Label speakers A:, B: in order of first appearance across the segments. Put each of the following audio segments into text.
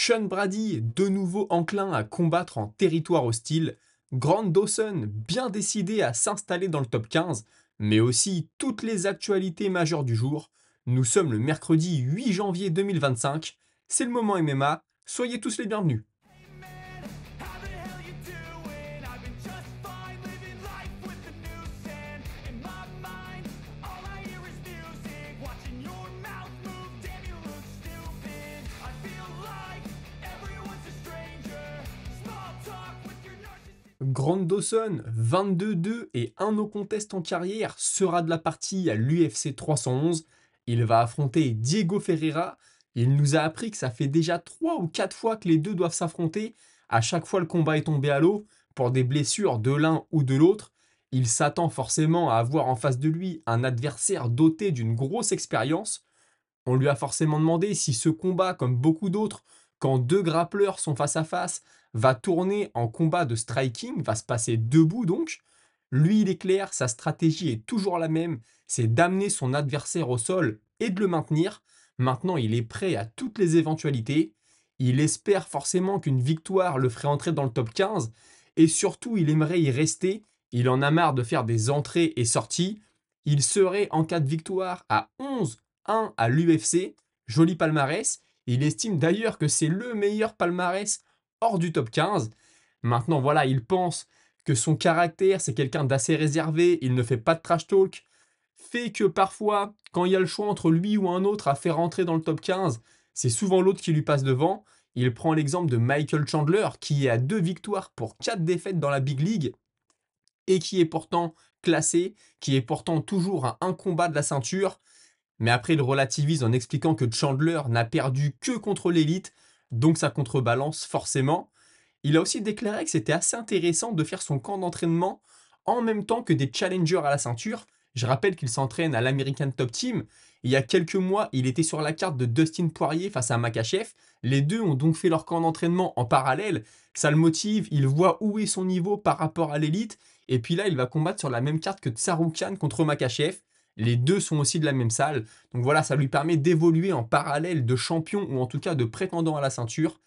A: Sean Brady, de nouveau enclin à combattre en territoire hostile, Grant Dawson, bien décidé à s'installer dans le top 15, mais aussi toutes les actualités majeures du jour. Nous sommes le mercredi 8 janvier 2025, c'est le moment MMA, soyez tous les bienvenus.
B: How the hell you doing? I've been just fine living life with the news stand in my mind. All I hear is music, watching your mouth move. Damn, you look stupid. I feel like everyone's a stranger. Small talk with your narcissist.
A: Grant Dawson, 22-2 et 1 no contest en carrière, sera de la partie à l'UFC 311. Il va affronter Diego Ferreira. Il nous a appris que ça fait déjà 3 ou 4 fois que les deux doivent s'affronter. À chaque fois, le combat est tombé à l'eau pour des blessures de l'un ou de l'autre. Il s'attend forcément à avoir en face de lui un adversaire doté d'une grosse expérience. On lui a forcément demandé si ce combat, comme beaucoup d'autres, quand deux grappleurs sont face à face, va tourner en combat de striking, va se passer debout donc. Lui, il est clair, sa stratégie est toujours la même, c'est d'amener son adversaire au sol et de le maintenir. Maintenant, il est prêt à toutes les éventualités. Il espère forcément qu'une victoire le ferait entrer dans le top 15 et surtout, il aimerait y rester. Il en a marre de faire des entrées et sorties. Il serait, en cas de victoire, à 11-1 à l'UFC. Joli palmarès. Il estime d'ailleurs que c'est le meilleur palmarès hors du top 15. Maintenant, voilà, il pense que son caractère, c'est quelqu'un d'assez réservé, il ne fait pas de trash talk, fait que parfois, quand il y a le choix entre lui ou un autre à faire entrer dans le top 15, c'est souvent l'autre qui lui passe devant. Il prend l'exemple de Michael Chandler, qui est à 2 victoires pour 4 défaites dans la Big League, et qui est pourtant classé, qui est pourtant toujours à un combat de la ceinture. Mais après, il relativise en expliquant que Chandler n'a perdu que contre l'élite, donc ça contrebalance forcément. Il a aussi déclaré que c'était assez intéressant de faire son camp d'entraînement en même temps que des challengers à la ceinture. Je rappelle qu'il s'entraîne à l'American Top Team. Il y a quelques mois, il était sur la carte de Dustin Poirier face à Makhachev. Les deux ont donc fait leur camp d'entraînement en parallèle. Ça le motive, il voit où est son niveau par rapport à l'élite. Et puis là, il va combattre sur la même carte que Tsarukyan contre Makhachev. Les deux sont aussi de la même salle. Donc voilà, ça lui permet d'évoluer en parallèle de champion ou en tout cas de prétendant à la ceinture.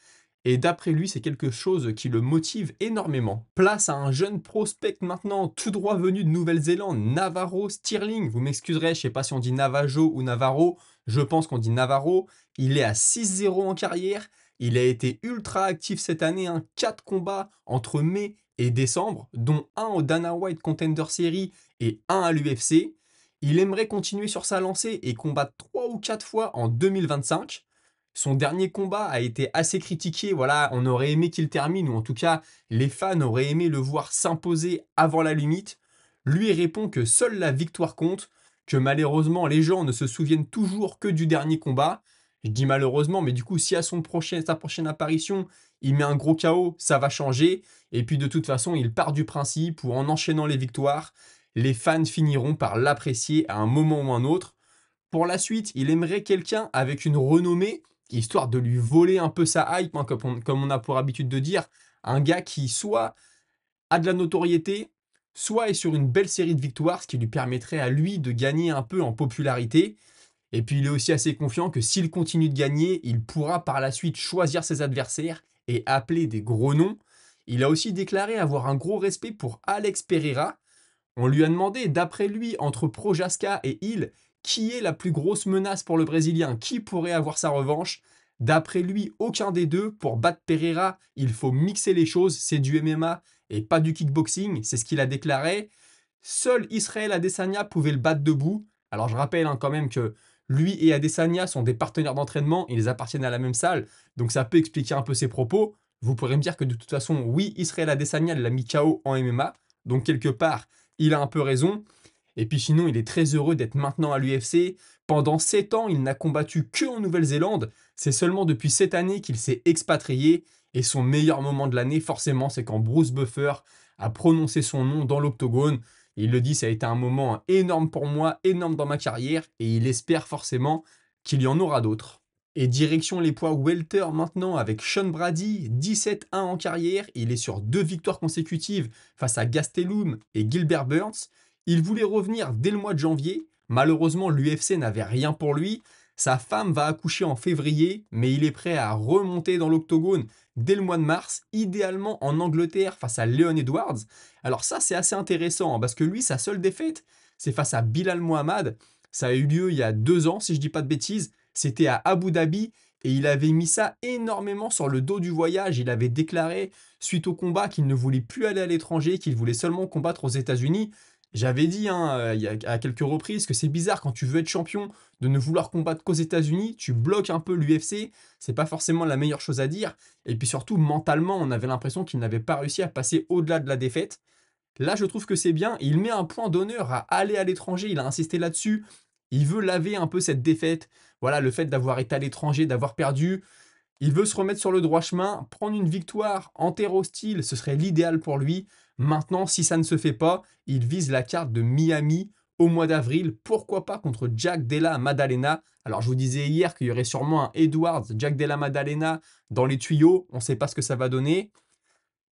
A: Et d'après lui, c'est quelque chose qui le motive énormément. Place à un jeune prospect maintenant, tout droit venu de Nouvelle-Zélande, Navarro Stirling. Vous m'excuserez, je ne sais pas si on dit Navajo ou Navarro. Je pense qu'on dit Navarro. Il est à 6-0 en carrière. Il a été ultra actif cette année. 4 combats entre mai et décembre, dont un au Dana White Contender Series et un à l'UFC. Il aimerait continuer sur sa lancée et combattre 3 ou 4 fois en 2025. Son dernier combat a été assez critiqué, voilà, on aurait aimé qu'il termine, ou en tout cas, les fans auraient aimé le voir s'imposer avant la limite. Lui répond que seule la victoire compte, que malheureusement les gens ne se souviennent toujours que du dernier combat. Je dis malheureusement, mais du coup, si à sa prochaine apparition, il met un gros KO, ça va changer. Et puis de toute façon, il part du principe où en enchaînant les victoires, les fans finiront par l'apprécier à un moment ou un autre. Pour la suite, il aimerait quelqu'un avec une renommée, histoire de lui voler un peu sa hype, comme on a pour habitude de dire. Un gars qui soit a de la notoriété, soit est sur une belle série de victoires, ce qui lui permettrait à lui de gagner un peu en popularité. Et puis il est aussi assez confiant que s'il continue de gagner, il pourra par la suite choisir ses adversaires et appeler des gros noms. Il a aussi déclaré avoir un gros respect pour Alex Pereira. On lui a demandé, d'après lui, entre Projaska et Hill, qui est la plus grosse menace pour le Brésilien, qui pourrait avoir sa revanche. D'après lui, aucun des deux. Pour battre Pereira, il faut mixer les choses, c'est du MMA et pas du kickboxing, c'est ce qu'il a déclaré. Seul Israël Adesanya pouvait le battre debout. Alors je rappelle quand même que lui et Adesanya sont des partenaires d'entraînement, ils appartiennent à la même salle, donc ça peut expliquer un peu ses propos. Vous pourrez me dire que de toute façon, oui, Israël Adesanya l'a mis KO en MMA, donc quelque part, il a un peu raison. Et puis sinon, il est très heureux d'être maintenant à l'UFC. Pendant 7 ans, il n'a combattu que en Nouvelle-Zélande. C'est seulement depuis cette année qu'il s'est expatrié. Et son meilleur moment de l'année, forcément, c'est quand Bruce Buffer a prononcé son nom dans l'octogone. Il le dit, ça a été un moment énorme pour moi, énorme dans ma carrière. Et il espère forcément qu'il y en aura d'autres. Et direction les poids welter maintenant avec Sean Brady, 17-1 en carrière. Il est sur 2 victoires consécutives face à Gastelum et Gilbert Burns. Il voulait revenir dès le mois de janvier. Malheureusement, l'UFC n'avait rien pour lui. Sa femme va accoucher en février, mais il est prêt à remonter dans l'octogone dès le mois de mars, idéalement en Angleterre face à Leon Edwards. Alors ça, c'est assez intéressant, hein, parce que lui, sa seule défaite, c'est face à Bilal Mohamed. Ça a eu lieu il y a 2 ans, si je dis pas de bêtises. C'était à Abu Dhabi et il avait mis ça énormément sur le dos du voyage. Il avait déclaré, suite au combat, qu'il ne voulait plus aller à l'étranger, qu'il voulait seulement combattre aux États-Unis. J'avais dit hein, il y a à quelques reprises que c'est bizarre quand tu veux être champion de ne vouloir combattre qu'aux États-Unis, tu bloques un peu l'UFC, c'est pas forcément la meilleure chose à dire. Et puis surtout, mentalement, on avait l'impression qu'il n'avait pas réussi à passer au-delà de la défaite. Là, je trouve que c'est bien. Il met un point d'honneur à aller à l'étranger. Il a insisté là-dessus. Il veut laver un peu cette défaite. Voilà, le fait d'avoir été à l'étranger, d'avoir perdu. Il veut se remettre sur le droit chemin, prendre une victoire en terre hostile, ce serait l'idéal pour lui. Maintenant, si ça ne se fait pas, il vise la carte de Miami au mois d'avril. Pourquoi pas contre Jack Della Maddalena. Alors, je vous disais hier qu'il y aurait sûrement un Edwards, Jack Della Maddalena dans les tuyaux. On ne sait pas ce que ça va donner.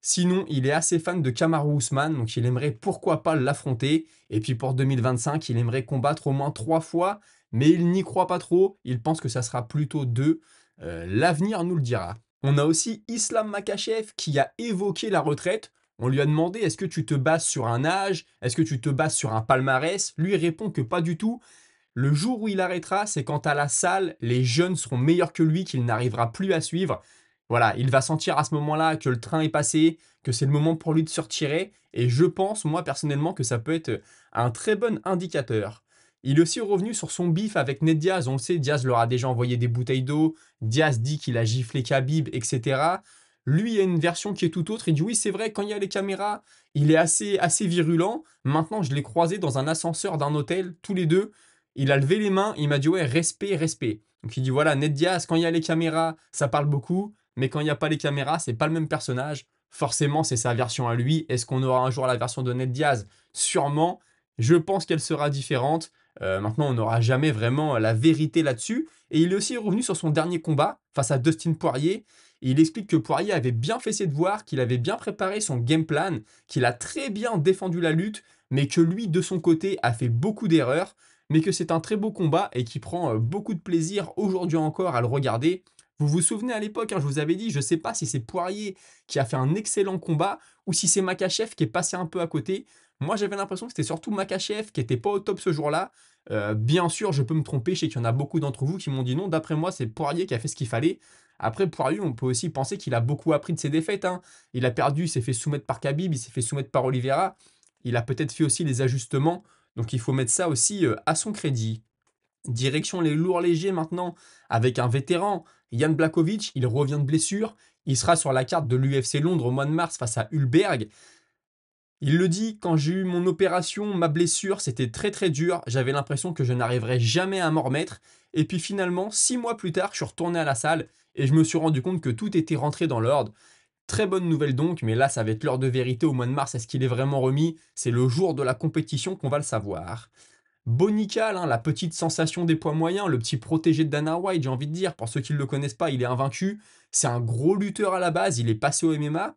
A: Sinon, il est assez fan de Kamaru Usman, donc il aimerait pourquoi pas l'affronter. Et puis pour 2025, il aimerait combattre au moins 3 fois, mais il n'y croit pas trop. Il pense que ça sera plutôt 2. L'avenir nous le dira. On a aussi Islam Makhachev qui a évoqué la retraite. On lui a demandé est-ce que tu te bases sur un âge? Est-ce que tu te bases sur un palmarès? Lui répond que pas du tout. Le jour où il arrêtera, c'est quand à la salle, les jeunes seront meilleurs que lui, qu'il n'arrivera plus à suivre. Voilà, il va sentir à ce moment-là que le train est passé, que c'est le moment pour lui de se retirer. Et je pense, moi personnellement, que ça peut être un très bon indicateur. Il est aussi revenu sur son bif avec Ned Diaz. On le sait, Diaz leur a déjà envoyé des bouteilles d'eau. Diaz dit qu'il a giflé Khabib, etc. Lui, il y a une version qui est tout autre. Il dit oui, c'est vrai, quand il y a les caméras, il est assez virulent. Maintenant, je l'ai croisé dans un ascenseur d'un hôtel, tous les deux. Il a levé les mains, il m'a dit ouais, respect, respect. Donc il dit voilà, Ned Diaz, quand il y a les caméras, ça parle beaucoup, mais quand il n'y a pas les caméras, c'est pas le même personnage. Forcément, c'est sa version à lui. Est-ce qu'on aura un jour la version de Ned Diaz? Sûrement. Je pense qu'elle sera différente. Maintenant, on n'aura jamais vraiment la vérité là-dessus. Et il est aussi revenu sur son dernier combat face à Dustin Poirier. Il explique que Poirier avait bien fait ses devoirs, qu'il avait bien préparé son game plan, qu'il a très bien défendu la lutte, mais que lui, de son côté, a fait beaucoup d'erreurs, mais que c'est un très beau combat et qui prend beaucoup de plaisir aujourd'hui encore à le regarder. Vous vous souvenez à l'époque, hein, je vous avais dit, je ne sais pas si c'est Poirier qui a fait un excellent combat ou si c'est Makhachev qui est passé un peu à côté. Moi, j'avais l'impression que c'était surtout Makhachev qui n'était pas au top ce jour-là. Bien sûr, je peux me tromper, je sais qu'il y en a beaucoup d'entre vous qui m'ont dit non. D'après moi, c'est Poirier qui a fait ce qu'il fallait. Après, Poirier, on peut aussi penser qu'il a beaucoup appris de ses défaites, hein. Il a perdu, il s'est fait soumettre par Khabib, il s'est fait soumettre par Oliveira. Il a peut-être fait aussi les ajustements. Donc il faut mettre ça aussi à son crédit. Direction les lourds légers maintenant avec un vétéran, Jan Blachowicz, il revient de blessure, il sera sur la carte de l'UFC Londres au mois de mars face à Hulberg. Il le dit, quand j'ai eu mon opération, ma blessure, c'était très très dur, j'avais l'impression que je n'arriverais jamais à m'en remettre. Et puis finalement, 6 mois plus tard, je suis retourné à la salle et je me suis rendu compte que tout était rentré dans l'ordre. Très bonne nouvelle donc, mais là ça va être l'heure de vérité au mois de mars, est-ce qu'il est vraiment remis? C'est le jour de la compétition qu'on va le savoir. Bonical, hein, la petite sensation des poids moyens, le petit protégé de Dana White, j'ai envie de dire. Pour ceux qui ne le connaissent pas, il est invaincu. C'est un gros lutteur à la base, il est passé au MMA.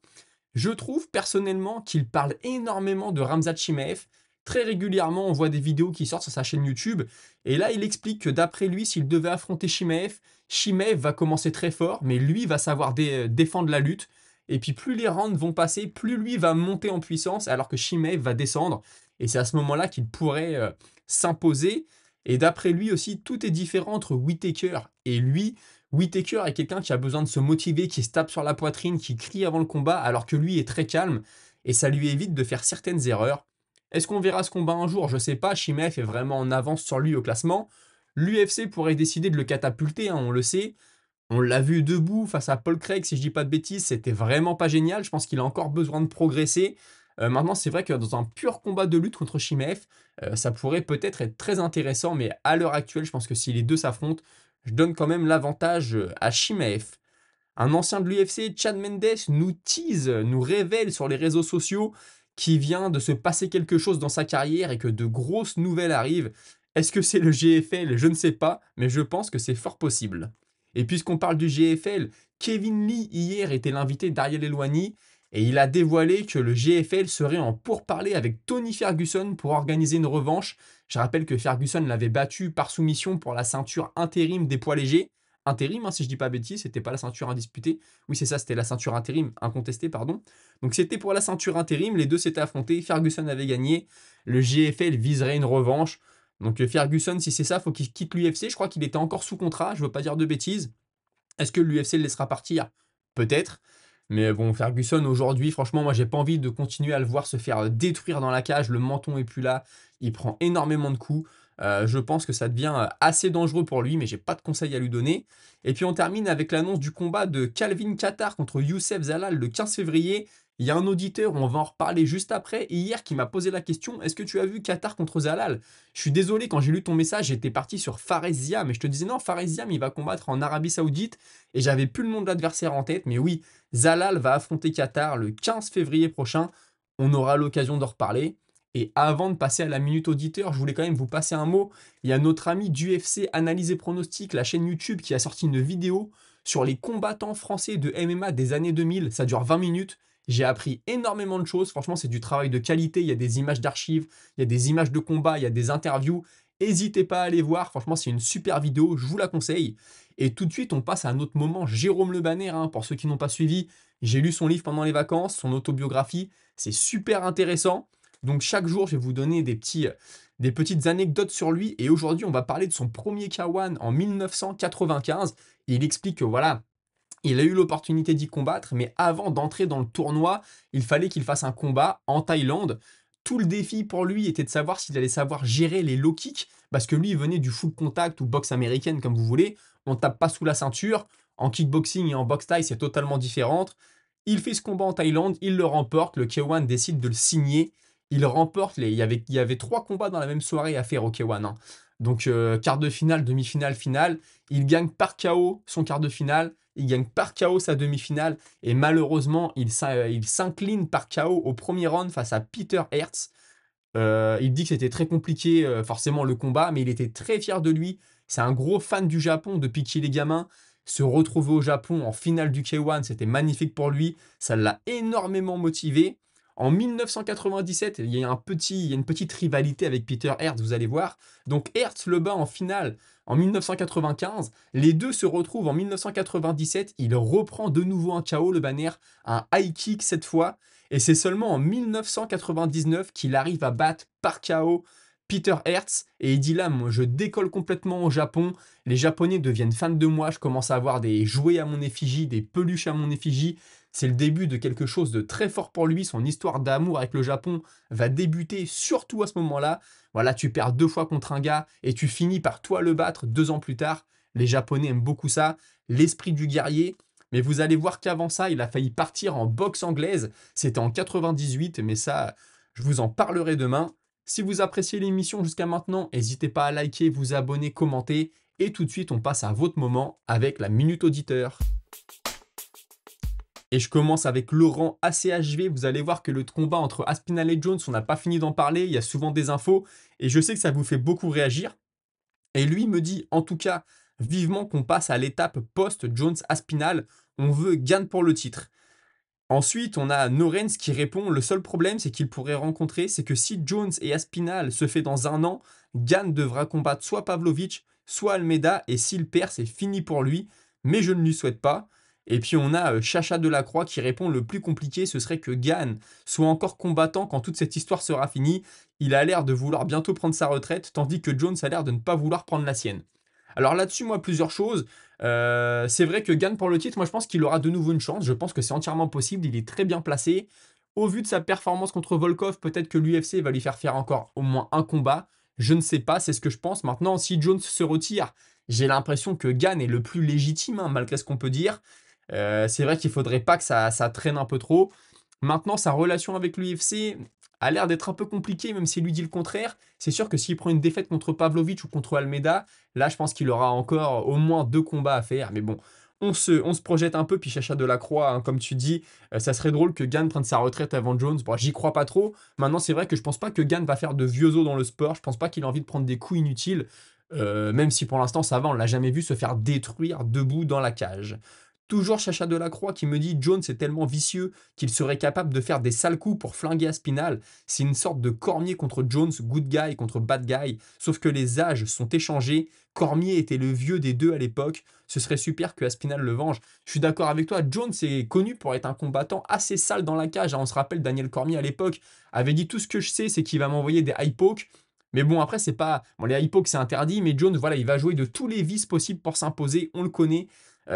A: Je trouve personnellement qu'il parle énormément de Khamzat Chimaev. Très régulièrement, on voit des vidéos qui sortent sur sa chaîne YouTube. Et là, il explique que d'après lui, s'il devait affronter Chimaev, Chimaev va commencer très fort, mais lui va savoir défendre la lutte. Et puis plus les rounds vont passer, plus lui va monter en puissance, alors que Chimaev va descendre. Et c'est à ce moment-là qu'il pourrait s'imposer. Et d'après lui aussi, tout est différent entre Whittaker et lui. Whittaker est quelqu'un qui a besoin de se motiver, qui se tape sur la poitrine, qui crie avant le combat, alors que lui est très calme. Et ça lui évite de faire certaines erreurs. Est-ce qu'on verra ce combat un jour? Je sais pas. Chimaev est vraiment en avance sur lui au classement. L'UFC pourrait décider de le catapulter, hein, on le sait. On l'a vu debout face à Paul Craig, si je dis pas de bêtises, c'était vraiment pas génial. Je pense qu'il a encore besoin de progresser. Maintenant, c'est vrai que dans un pur combat de lutte contre Chimaev, ça pourrait peut-être être très intéressant, mais à l'heure actuelle, je pense que si les deux s'affrontent, je donne quand même l'avantage à Chimaev. Un ancien de l'UFC, Chad Mendes, nous tease, nous révèle sur les réseaux sociaux qu'il vient de se passer quelque chose dans sa carrière et que de grosses nouvelles arrivent. Est-ce que c'est le GFL? Je ne sais pas, mais je pense que c'est fort possible. Et puisqu'on parle du GFL, Kevin Lee hier était l'invité d'Ariel Helwani et il a dévoilé que le GFL serait en pourparlers avec Tony Ferguson pour organiser une revanche. Je rappelle que Ferguson l'avait battu par soumission pour la ceinture intérim des poids légers. Intérim, hein, si je dis pas bêtise, c'était pas la ceinture indisputée. Oui, c'est ça, c'était la ceinture intérim, incontestée, pardon. Donc c'était pour la ceinture intérim, les deux s'étaient affrontés, Ferguson avait gagné, le GFL viserait une revanche. Donc Ferguson, si c'est ça, faut qu'il quitte l'UFC. Je crois qu'il était encore sous contrat, je veux pas dire de bêtises. Est-ce que l'UFC le laissera partir? Peut-être. Mais bon, Ferguson aujourd'hui, franchement, moi j'ai pas envie de continuer à le voir se faire détruire dans la cage. Le menton est plus là. Il prend énormément de coups. Je pense que ça devient assez dangereux pour lui, mais j'ai pas de conseils à lui donner. Et puis on termine avec l'annonce du combat de Calvin Kattar contre Youssef Zalal le 15 février. Il y a un auditeur, on va en reparler juste après, hier qui m'a posé la question, est-ce que tu as vu Kattar contre Zalal? Je suis désolé, quand j'ai lu ton message, j'étais parti sur Fares Ziam, et je te disais non, Fares Ziam, il va combattre en Arabie Saoudite, et j'avais plus le nom de l'adversaire en tête, mais oui, Zalal va affronter Kattar le 15 février prochain, on aura l'occasion d'en reparler. Et avant de passer à la minute auditeur, je voulais quand même vous passer un mot. Il y a notre ami d'UFC Analyse et Pronostic, la chaîne YouTube, qui a sorti une vidéo sur les combattants français de MMA des années 2000. Ça dure 20 minutes. J'ai appris énormément de choses. Franchement, c'est du travail de qualité. Il y a des images d'archives, il y a des images de combat, il y a des interviews. N'hésitez pas à aller voir. Franchement, c'est une super vidéo. Je vous la conseille. Et tout de suite, on passe à un autre moment. Jérôme Le Banner, hein, pour ceux qui n'ont pas suivi, j'ai lu son livre pendant les vacances, son autobiographie. C'est super intéressant. Donc chaque jour, je vais vous donner des petites anecdotes sur lui. Et aujourd'hui, on va parler de son premier K1 en 1995. Il explique que voilà, il a eu l'opportunité d'y combattre, mais avant d'entrer dans le tournoi, il fallait qu'il fasse un combat en Thaïlande. Tout le défi pour lui était de savoir s'il allait savoir gérer les low kicks, parce que lui, il venait du full contact ou boxe américaine, comme vous voulez. On tape pas sous la ceinture. En kickboxing et en boxe thaï, c'est totalement différent. Il fait ce combat en Thaïlande, il le remporte. Le K1 décide de le signer. Il remporte il y avait 3 combats dans la même soirée à faire au K1, hein. Donc quart de finale, demi-finale, finale. Il gagne par KO son quart de finale. Il gagne par KO sa demi-finale et malheureusement, il s'incline par KO au premier round face à Peter Hertz. Il dit que c'était très compliqué, forcément, le combat, mais il était très fier de lui. C'est un gros fan du Japon depuis qu'il est gamin. Se retrouver au Japon en finale du K1, c'était magnifique pour lui. Ça l'a énormément motivé. En 1997, il y a une petite rivalité avec Peter Hertz, vous allez voir. Donc Hertz le bat en finale en 1995. Les deux se retrouvent en 1997. Il reprend de nouveau un KO, le Banner, un high kick cette fois. Et c'est seulement en 1999 qu'il arrive à battre par KO Peter Hertz. Et il dit là, moi je décolle complètement au Japon. Les Japonais deviennent fans de moi. Je commence à avoir des jouets à mon effigie, des peluches à mon effigie. C'est le début de quelque chose de très fort pour lui. Son histoire d'amour avec le Japon va débuter surtout à ce moment-là. Voilà, tu perds 2 fois contre un gars et tu finis par toi le battre 2 ans plus tard. Les Japonais aiment beaucoup ça. L'esprit du guerrier. Mais vous allez voir qu'avant ça, il a failli partir en boxe anglaise. C'était en 98, mais ça, je vous en parlerai demain. Si vous appréciez l'émission jusqu'à maintenant, n'hésitez pas à liker, vous abonner, commenter. Et tout de suite, on passe à votre moment avec la Minute Auditeur. Et je commence avec Laurent ACHV. Vous allez voir que le combat entre Aspinall et Jones, on n'a pas fini d'en parler. Il y a souvent des infos. Et je sais que ça vous fait beaucoup réagir. Et lui me dit, en tout cas, vivement qu'on passe à l'étape post-Jones-Aspinall. On veut Gane pour le titre. Ensuite, on a Norenz qui répond, le seul problème c'est qu'il pourrait rencontrer, c'est que si Jones et Aspinall se fait dans un an, Gane devra combattre soit Pavlovich, soit Almeida, et s'il perd, c'est fini pour lui, mais je ne lui souhaite pas. Et puis on a Chacha Delacroix qui répond, le plus compliqué ce serait que Gane soit encore combattant quand toute cette histoire sera finie. Il a l'air de vouloir bientôt prendre sa retraite, tandis que Jones a l'air de ne pas vouloir prendre la sienne. Alors là-dessus, moi, plusieurs choses. C'est vrai que Gane pour le titre, moi je pense qu'il aura de nouveau une chance. Je pense que c'est entièrement possible. Il est très bien placé. Au vu de sa performance contre Volkov, peut-être que l'UFC va lui faire encore au moins un combat. Je ne sais pas, c'est ce que je pense. Maintenant, si Jones se retire, j'ai l'impression que Gane est le plus légitime, hein, malgré ce qu'on peut dire. C'est vrai qu'il faudrait pas que ça traîne un peu trop. Maintenant, sa relation avec l'UFC a l'air d'être un peu compliquée, même s'il lui dit le contraire. C'est sûr que s'il prend une défaite contre Pavlovich ou contre Almeida, là, je pense qu'il aura encore au moins 2 combats à faire. Mais bon, on se projette un peu. Puis Chacha Delacroix, hein, comme tu dis, ça serait drôle que Gane prenne sa retraite avant Jones. Bon, j'y crois pas trop. Maintenant, c'est vrai que je pense pas que Gane va faire de vieux os dans le sport. Je pense pas qu'il a envie de prendre des coups inutiles. Même si pour l'instant, ça va, on l'a jamais vu se faire détruire debout dans la cage. Toujours Chacha Delacroix qui me dit Jones est tellement vicieux qu'il serait capable de faire des sales coups pour flinguer Aspinal. C'est une sorte de Cormier contre Jones, good guy contre bad guy, sauf que les âges sont échangés. Cormier était le vieux des deux à l'époque. Ce serait super que Aspinal le venge. Je suis d'accord avec toi, Jones est connu pour être un combattant assez sale dans la cage, hein. On se rappelle, Daniel Cormier à l'époque avait dit tout ce que je sais, c'est qu'il va m'envoyer des high pokes. Mais bon, après, c'est pas. Bon, les high pokes, c'est interdit, mais Jones, voilà, il va jouer de tous les vices possibles pour s'imposer. On le connaît,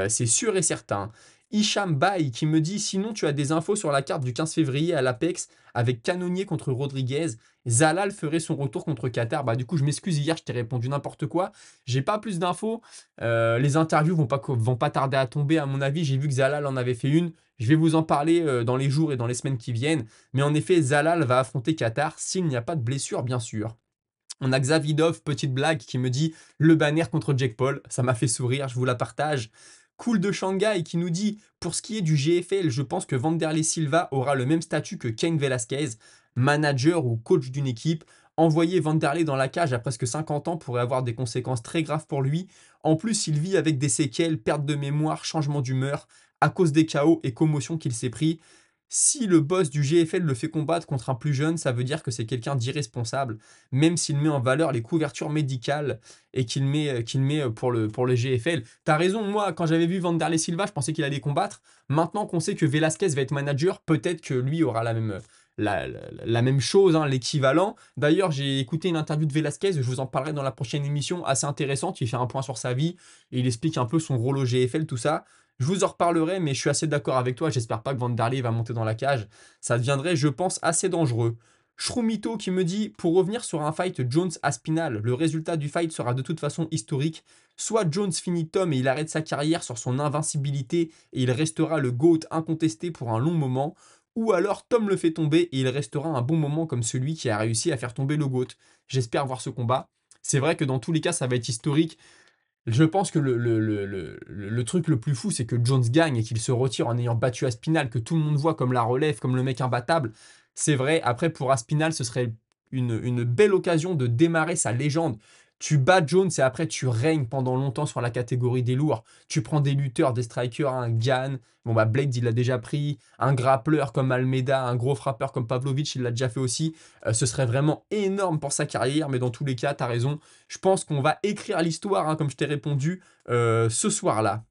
A: c'est sûr et certain. Hicham Bay qui me dit sinon, tu as des infos sur la carte du 15 février à l'Apex avec Canonnier contre Rodriguez. Zalal ferait son retour contre Qatar. Bah, du coup, je m'excuse, hier, je t'ai répondu n'importe quoi. J'ai pas plus d'infos. Les interviews vont pas tarder à tomber, à mon avis. J'ai vu que Zalal en avait fait une. Je vais vous en parler dans les jours et dans les semaines qui viennent. Mais en effet, Zalal va affronter Qatar s'il n'y a pas de blessure, bien sûr. On a Xavidov, petite blague, qui me dit le banner contre Jake Paul. Ça m'a fait sourire, je vous la partage. Cool de Shanghai qui nous dit pour ce qui est du GFL, je pense que Vanderlei Silva aura le même statut que Cain Velasquez, manager ou coach d'une équipe. Envoyer Vanderlei dans la cage à presque 50 ans pourrait avoir des conséquences très graves pour lui. En plus, il vit avec des séquelles, perte de mémoire, changement d'humeur, à cause des chaos et commotions qu'il s'est pris. Si le boss du GFL le fait combattre contre un plus jeune, ça veut dire que c'est quelqu'un d'irresponsable, même s'il met en valeur les couvertures médicales et qu'il met pour le GFL. T'as raison, moi, quand j'avais vu Vanderlei Silva, je pensais qu'il allait combattre. Maintenant qu'on sait que Velasquez va être manager, peut-être que lui aura la même chose, hein, l'équivalent. D'ailleurs, j'ai écouté une interview de Velasquez, je vous en parlerai dans la prochaine émission, assez intéressante. Il fait un point sur sa vie et il explique un peu son rôle au GFL, tout ça. Je vous en reparlerai, mais je suis assez d'accord avec toi. J'espère pas que Vanderlei va monter dans la cage. Ça deviendrait, je pense, assez dangereux. Shrumito qui me dit pour revenir sur un fight Jones-Aspinal, le résultat du fight sera de toute façon historique. Soit Jones finit Tom et il arrête sa carrière sur son invincibilité et il restera le GOAT incontesté pour un long moment. Ou alors Tom le fait tomber et il restera un bon moment comme celui qui a réussi à faire tomber le GOAT. J'espère voir ce combat. C'est vrai que dans tous les cas, ça va être historique. Je pense que le truc le plus fou, c'est que Jones gagne et qu'il se retire en ayant battu Aspinal, que tout le monde voit comme la relève, comme le mec imbattable. C'est vrai, après pour Aspinal, ce serait une belle occasion de démarrer sa légende. Tu bats Jones et après tu règnes pendant longtemps sur la catégorie des lourds. Tu prends des lutteurs, des strikers, un Gann, bon bah Blade il l'a déjà pris, un grappleur comme Almeida, un gros frappeur comme Pavlovich il l'a déjà fait aussi. Ce serait vraiment énorme pour sa carrière, mais dans tous les cas, t'as raison. Je pense qu'on va écrire l'histoire, hein, comme je t'ai répondu, ce soir-là.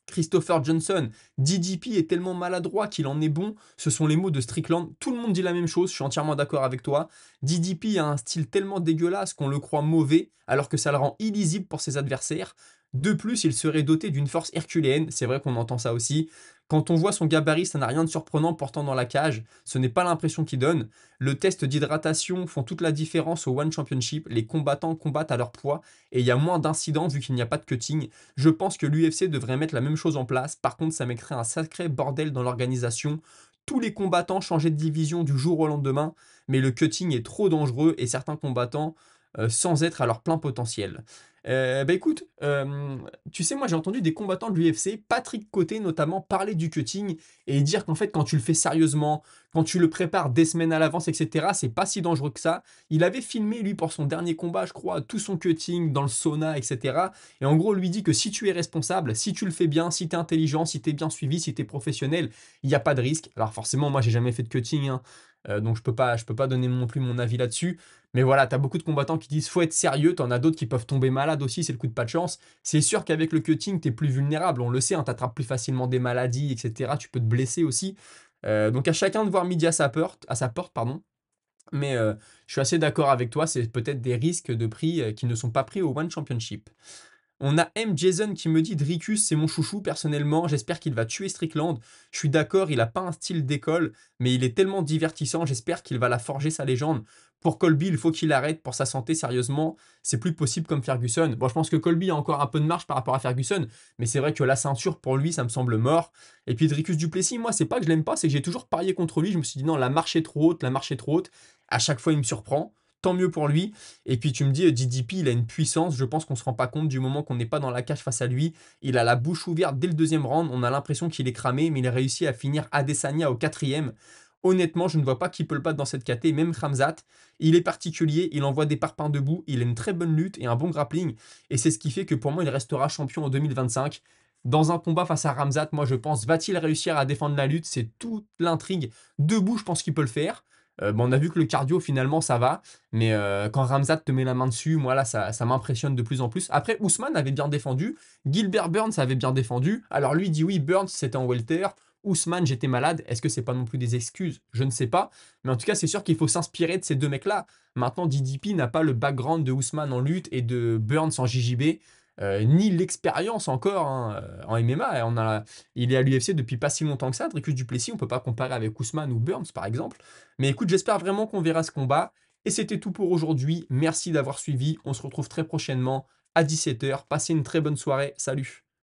A: Christopher Johnson, DDP est tellement maladroit qu'il en est bon. Ce sont les mots de Strickland. Tout le monde dit la même chose, je suis entièrement d'accord avec toi. DDP a un style tellement dégueulasse qu'on le croit mauvais, alors que ça le rend illisible pour ses adversaires. De plus, il serait doté d'une force herculéenne, c'est vrai qu'on entend ça aussi. Quand on voit son gabarit, ça n'a rien de surprenant portant dans la cage, ce n'est pas l'impression qu'il donne. Le test d'hydratation font toute la différence au One Championship, les combattants combattent à leur poids et il y a moins d'incidents vu qu'il n'y a pas de cutting. Je pense que l'UFC devrait mettre la même chose en place, par contre ça mettrait un sacré bordel dans l'organisation. Tous les combattants changeaient de division du jour au lendemain, mais le cutting est trop dangereux et certains combattants sans être à leur plein potentiel. Bah écoute, tu sais, moi j'ai entendu des combattants de l'UFC, Patrick Côté notamment, parler du cutting et dire qu'en fait, quand tu le fais sérieusement, quand tu le prépares des semaines à l'avance, etc., c'est pas si dangereux que ça. Il avait filmé, lui, pour son dernier combat, je crois, tout son cutting dans le sauna, etc. Et en gros, lui dit que si tu es responsable, si tu le fais bien, si tu es intelligent, si tu es bien suivi, si tu es professionnel, il n'y a pas de risque. Alors forcément, moi j'ai jamais fait de cutting, hein, donc je peux pas donner non plus mon avis là-dessus. Mais voilà, t'as beaucoup de combattants qui disent faut être sérieux, t'en as d'autres qui peuvent tomber malades aussi, c'est le coup de pas de chance. C'est sûr qu'avec le cutting, t'es plus vulnérable, on le sait, hein, t'attrapes plus facilement des maladies, etc. Tu peux te blesser aussi. Donc à chacun de voir midi à sa porte, pardon. Mais je suis assez d'accord avec toi, c'est peut-être des risques de prix qui ne sont pas pris au One Championship. On a M. Jason qui me dit Dricus, c'est mon chouchou personnellement. J'espère qu'il va tuer Strickland. Je suis d'accord, il n'a pas un style d'école, mais il est tellement divertissant. J'espère qu'il va la forger sa légende. Pour Colby, il faut qu'il arrête pour sa santé, sérieusement. C'est plus possible comme Ferguson. Bon, je pense que Colby a encore un peu de marge par rapport à Ferguson, mais c'est vrai que la ceinture, pour lui, ça me semble mort. Et puis Dricus Duplessis, moi, c'est pas que je l'aime pas, c'est que j'ai toujours parié contre lui. Je me suis dit non, la marche est trop haute, la marche est trop haute. À chaque fois, il me surprend. Tant mieux pour lui. Et puis tu me dis, DDP, il a une puissance, je pense qu'on se rend pas compte du moment qu'on n'est pas dans la cage face à lui. Il a la bouche ouverte dès le deuxième round, on a l'impression qu'il est cramé, mais il a réussi à finir Adesanya au quatrième. Honnêtement, je ne vois pas qui peut le battre dans cette KT, même Khamzat. Il est particulier, il envoie des parpaings debout, il a une très bonne lutte et un bon grappling. Et c'est ce qui fait que pour moi, il restera champion en 2025. dans un combat face à Ramzat, moi je pense, va-t-il réussir à défendre la lutte? C'est toute l'intrigue. Debout, je pense qu'il peut le faire. Bon, on a vu que le cardio, finalement, ça va. Mais quand Ramzat te met la main dessus, moi là, ça m'impressionne de plus en plus. Après, Ousmane avait bien défendu. Gilbert Burns avait bien défendu. Alors lui dit oui, Burns, c'était en welter. Ousmane, j'étais malade. Est-ce que c'est pas non plus des excuses? Je ne sais pas. Mais en tout cas, c'est sûr qu'il faut s'inspirer de ces deux mecs-là. Maintenant, DDP n'a pas le background de Ousmane en lutte et de Burns en JJB, ni l'expérience encore hein, en MMA. Et il est à l'UFC depuis pas si longtemps que ça. Dricus du Plessis, on peut pas comparer avec Ousmane ou Burns, par exemple. Mais écoute, j'espère vraiment qu'on verra ce combat. Et c'était tout pour aujourd'hui. Merci d'avoir suivi. On se retrouve très prochainement à 17h. Passez une très bonne soirée. Salut!